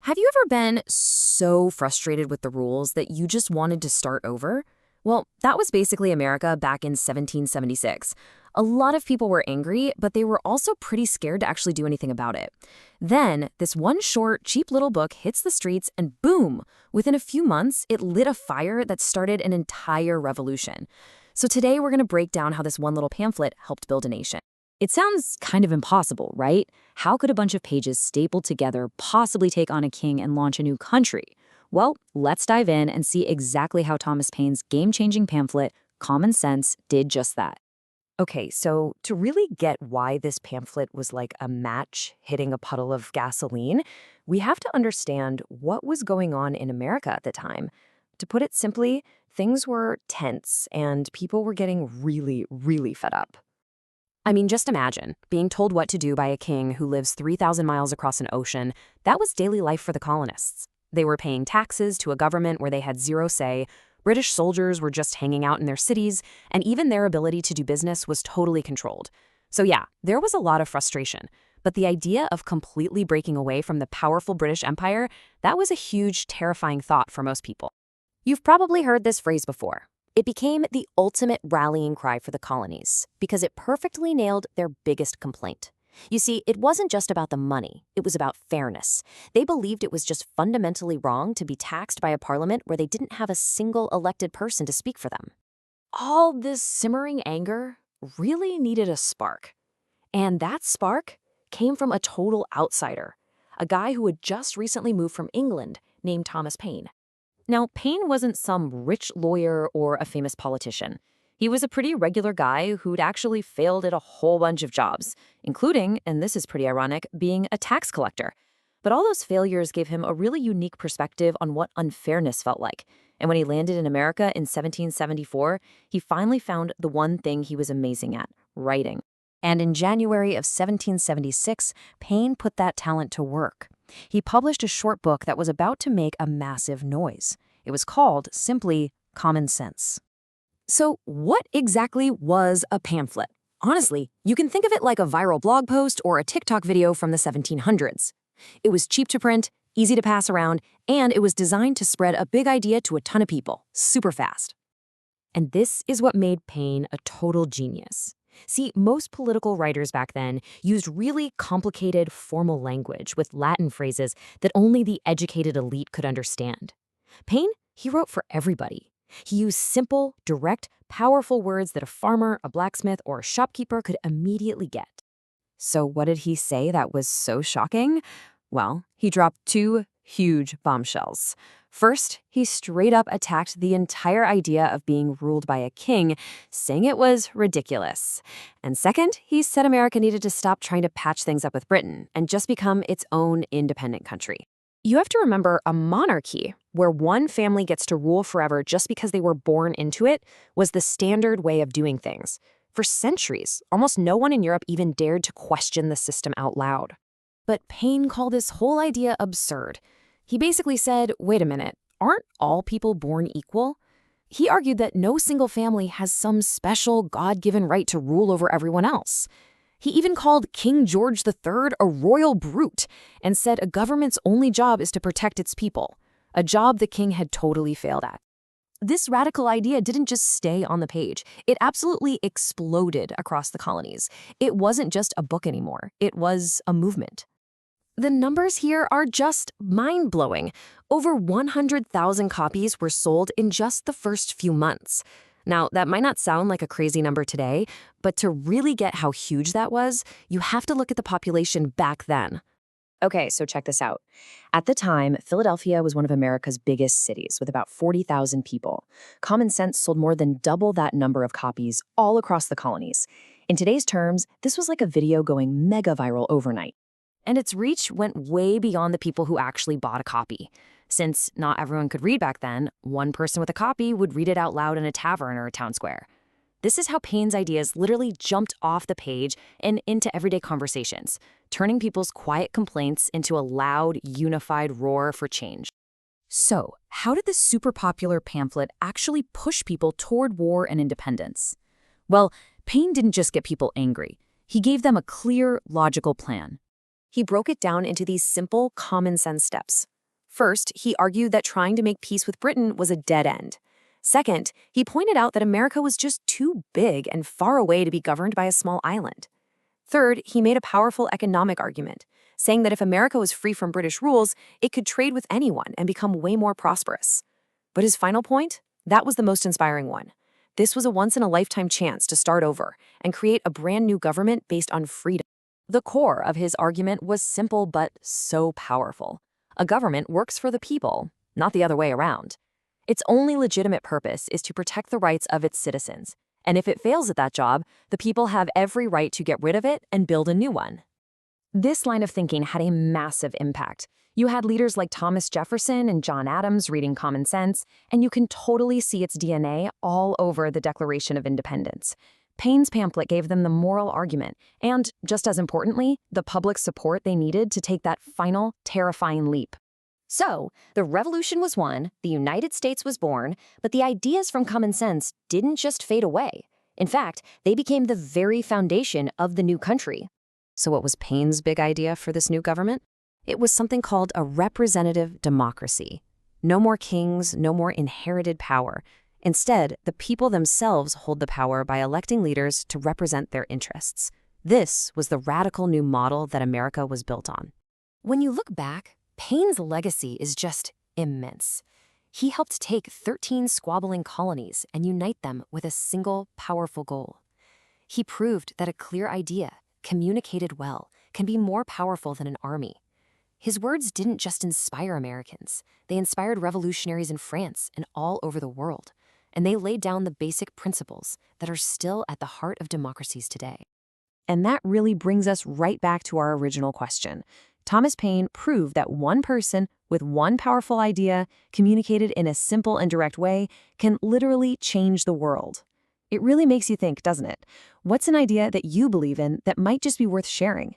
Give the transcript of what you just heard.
Have you ever been so frustrated with the rules that you just wanted to start over? Well, that was basically America back in 1776. A lot of people were angry, but they were also pretty scared to actually do anything about it. Then, this one short, cheap little book hits the streets and boom! Within a few months, it lit a fire that started an entire revolution. So today we're going to break down how this one little pamphlet helped build a nation. It sounds kind of impossible, right? How could a bunch of pages stapled together possibly take on a king and launch a new country? Well, let's dive in and see exactly how Thomas Paine's game-changing pamphlet, Common Sense, did just that. Okay, so to really get why this pamphlet was like a match hitting a puddle of gasoline, we have to understand what was going on in America at the time. To put it simply, things were tense and people were getting really, really fed up. I mean, just imagine being told what to do by a king who lives 3,000 miles across an ocean. That was daily life for the colonists. They were paying taxes to a government where they had zero say. British soldiers were just hanging out in their cities, and even their ability to do business was totally controlled. So yeah, there was a lot of frustration. But the idea of completely breaking away from the powerful British Empire, that was a huge, terrifying thought for most people. You've probably heard this phrase before. It became the ultimate rallying cry for the colonies because it perfectly nailed their biggest complaint. You see, it wasn't just about the money, it was about fairness. They believed it was just fundamentally wrong to be taxed by a parliament where they didn't have a single elected person to speak for them. All this simmering anger really needed a spark. And that spark came from a total outsider, a guy who had just recently moved from England named Thomas Paine. Now, Paine wasn't some rich lawyer or a famous politician. He was a pretty regular guy who'd actually failed at a whole bunch of jobs, including, and this is pretty ironic, being a tax collector. But all those failures gave him a really unique perspective on what unfairness felt like. And when he landed in America in 1774, he finally found the one thing he was amazing at, writing. And in January of 1776, Paine put that talent to work. He published a short book that was about to make a massive noise. It was called, simply, Common Sense. So what exactly was a pamphlet? Honestly, you can think of it like a viral blog post or a TikTok video from the 1700s. It was cheap to print, easy to pass around, and it was designed to spread a big idea to a ton of people, super fast. And this is what made Paine a total genius. See, most political writers back then used really complicated formal language with Latin phrases that only the educated elite could understand. Paine, he wrote for everybody. He used simple, direct, powerful words that a farmer, a blacksmith, or a shopkeeper could immediately get. So what did he say that was so shocking? Well, he dropped two huge bombshells. First, he straight up attacked the entire idea of being ruled by a king, saying it was ridiculous. And second, he said America needed to stop trying to patch things up with Britain and just become its own independent country. You have to remember a monarchy, where one family gets to rule forever just because they were born into it, was the standard way of doing things. For centuries, almost no one in Europe even dared to question the system out loud. But Paine called this whole idea absurd. He basically said, wait a minute, aren't all people born equal? He argued that no single family has some special God-given right to rule over everyone else. He even called King George III a royal brute and said a government's only job is to protect its people, a job the king had totally failed at. This radical idea didn't just stay on the page. It absolutely exploded across the colonies. It wasn't just a book anymore. It was a movement. The numbers here are just mind-blowing. Over 100,000 copies were sold in just the first few months. Now, that might not sound like a crazy number today, but to really get how huge that was, you have to look at the population back then. Okay, so check this out. At the time, Philadelphia was one of America's biggest cities with about 40,000 people. Common Sense sold more than double that number of copies all across the colonies. In today's terms, this was like a video going mega viral overnight. And its reach went way beyond the people who actually bought a copy. Since not everyone could read back then, one person with a copy would read it out loud in a tavern or a town square. This is how Paine's ideas literally jumped off the page and into everyday conversations, turning people's quiet complaints into a loud, unified roar for change. So, how did this super popular pamphlet actually push people toward war and independence? Well, Paine didn't just get people angry. He gave them a clear, logical plan. He broke it down into these simple, common-sense steps. First, he argued that trying to make peace with Britain was a dead end. Second, he pointed out that America was just too big and far away to be governed by a small island. Third, he made a powerful economic argument, saying that if America was free from British rules, it could trade with anyone and become way more prosperous. But his final point? That was the most inspiring one. This was a once-in-a-lifetime chance to start over and create a brand new government based on freedom. The core of his argument was simple but so powerful. A government works for the people, not the other way around. Its only legitimate purpose is to protect the rights of its citizens, and if it fails at that job, the people have every right to get rid of it and build a new one. This line of thinking had a massive impact. You had leaders like Thomas Jefferson and John Adams reading Common Sense, and you can totally see its DNA all over the Declaration of Independence. Paine's pamphlet gave them the moral argument and, just as importantly, the public support they needed to take that final, terrifying leap. So, the revolution was won, the United States was born, but the ideas from Common Sense didn't just fade away. In fact, they became the very foundation of the new country. So what was Paine's big idea for this new government? It was something called a representative democracy. No more kings, no more inherited power. Instead, the people themselves hold the power by electing leaders to represent their interests. This was the radical new model that America was built on. When you look back, Paine's legacy is just immense. He helped take 13 squabbling colonies and unite them with a single, powerful goal. He proved that a clear idea, communicated well, can be more powerful than an army. His words didn't just inspire Americans. They inspired revolutionaries in France and all over the world. And they laid down the basic principles that are still at the heart of democracies today. And that really brings us right back to our original question. Thomas Paine proved that one person with one powerful idea, communicated in a simple and direct way, can literally change the world. It really makes you think, doesn't it? What's an idea that you believe in that might just be worth sharing?